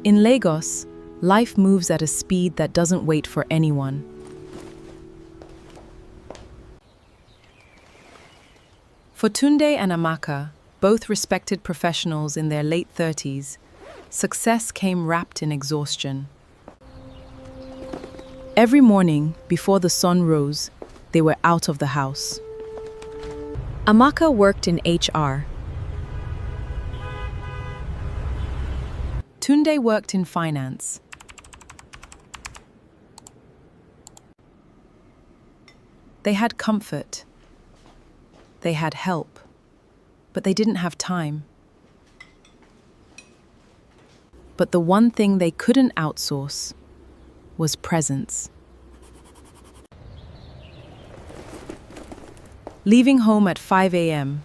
In Lagos, life moves at a speed that doesn't wait for anyone. For Tunde and Amaka, both respected professionals in their late 30s, success came wrapped in exhaustion. Every morning, before the sun rose, they were out of the house. Amaka worked in HR. Tunde worked in finance. They had comfort. They had help. But they didn't have time. But the one thing they couldn't outsource was presence. Leaving home at 5 a.m.,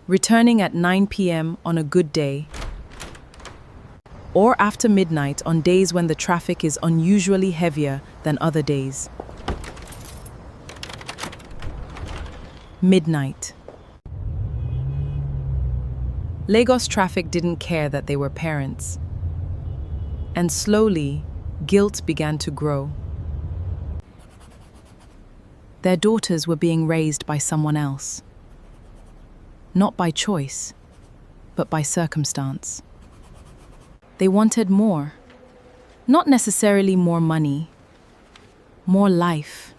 returning at 9 p.m. on a good day, or after midnight on days when the traffic is unusually heavier than other days. Midnight. Lagos traffic didn't care that they were parents. And slowly, guilt began to grow. Their daughters were being raised by someone else. Not by choice, but by circumstance. They wanted more. Not necessarily more money. More life.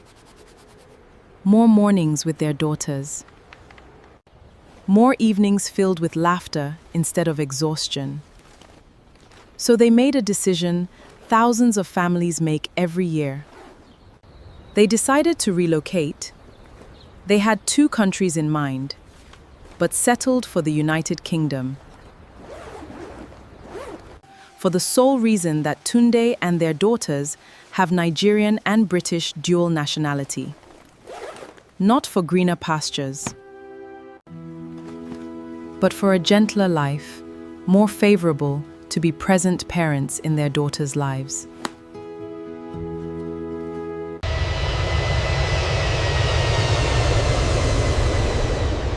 More mornings with their daughters. More evenings filled with laughter instead of exhaustion. So they made a decision thousands of families make every year. They decided to relocate. They had 2 countries in mind, but settled for the United Kingdom. For the sole reason that Tunde and their daughters have Nigerian and British dual nationality. Not for greener pastures, but for a gentler life, more favorable to be present parents in their daughters' lives.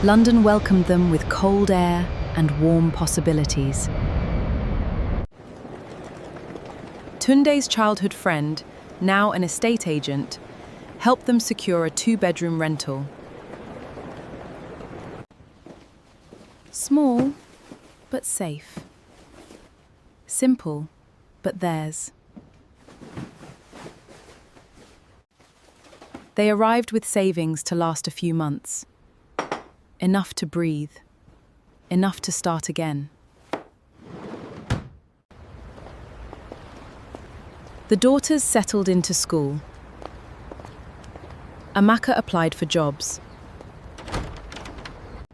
London welcomed them with cold air and warm possibilities. Tunde's childhood friend, now an estate agent, helped them secure a 2-bedroom rental. Small, but safe. Simple, but theirs. They arrived with savings to last a few months. Enough to breathe. Enough to start again. The daughters settled into school. Amaka applied for jobs.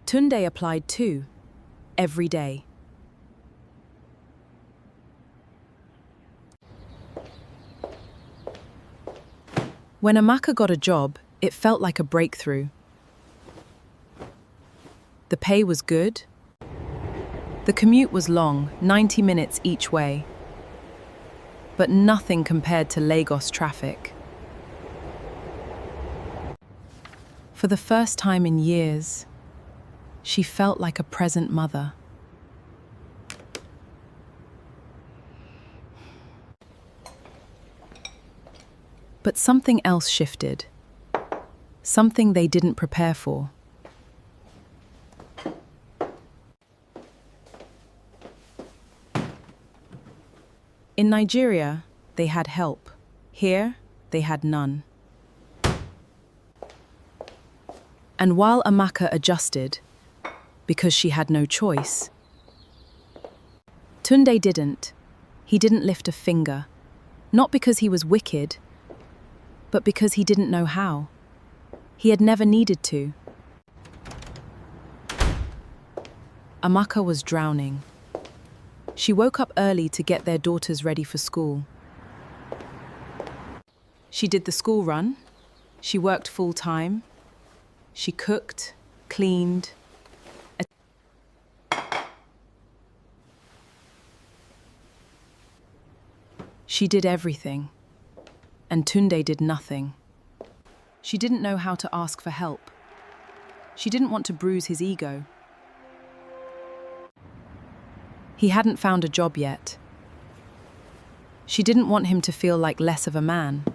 Tunde applied too, every day. When Amaka got a job, it felt like a breakthrough. The pay was good. The commute was long, 90 minutes each way. But nothing compared to Lagos traffic. For the first time in years, she felt like a present mother. But something else shifted. Something they didn't prepare for. In Nigeria, they had help. Here, they had none. And while Amaka adjusted, because she had no choice, Tunde didn't. He didn't lift a finger. Not because he was wicked, but because he didn't know how. He had never needed to. Amaka was drowning. She woke up early to get their daughters ready for school. She did the school run. She worked full-time. She cooked, cleaned. She did everything. And Tunde did nothing. She didn't know how to ask for help. She didn't want to bruise his ego. He hadn't found a job yet, She didn't want him to feel like less of a man.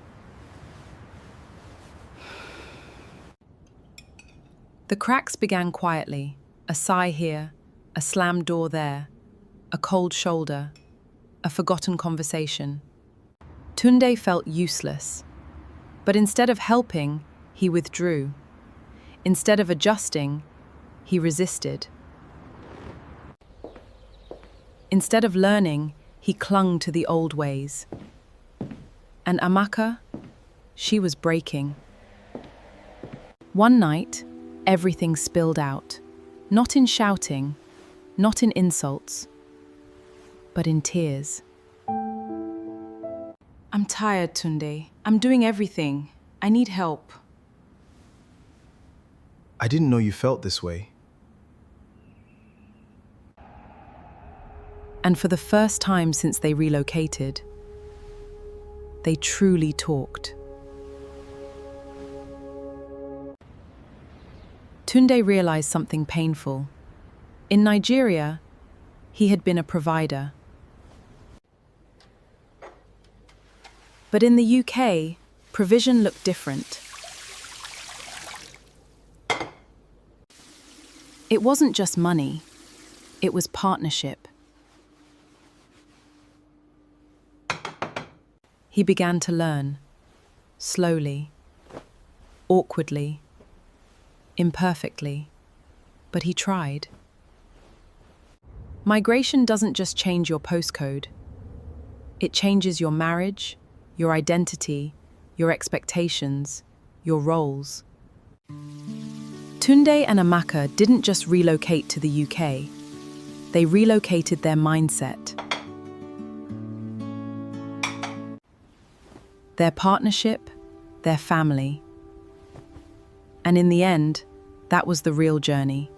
The cracks began quietly, a sigh here, a slammed door there, a cold shoulder, a forgotten conversation. Tunde felt useless, but instead of helping, he withdrew. Instead of adjusting, he resisted. Instead of learning, he clung to the old ways. And Amaka, she was breaking. One night, everything spilled out, not in shouting, not in insults, but in tears. I'm tired, Tunde. I'm doing everything. I need help. I didn't know you felt this way. And for the first time since they relocated, they truly talked. Tunde realized something painful. In Nigeria, he had been a provider. But in the UK, provision looked different. It wasn't just money, it was partnership. He began to learn, slowly, awkwardly, imperfectly, but he tried. Migration doesn't just change your postcode. It changes your marriage, your identity, your expectations, your roles. Tunde and Amaka didn't just relocate to the UK, they relocated their mindset. Their partnership, their family. And in the end, that was the real journey.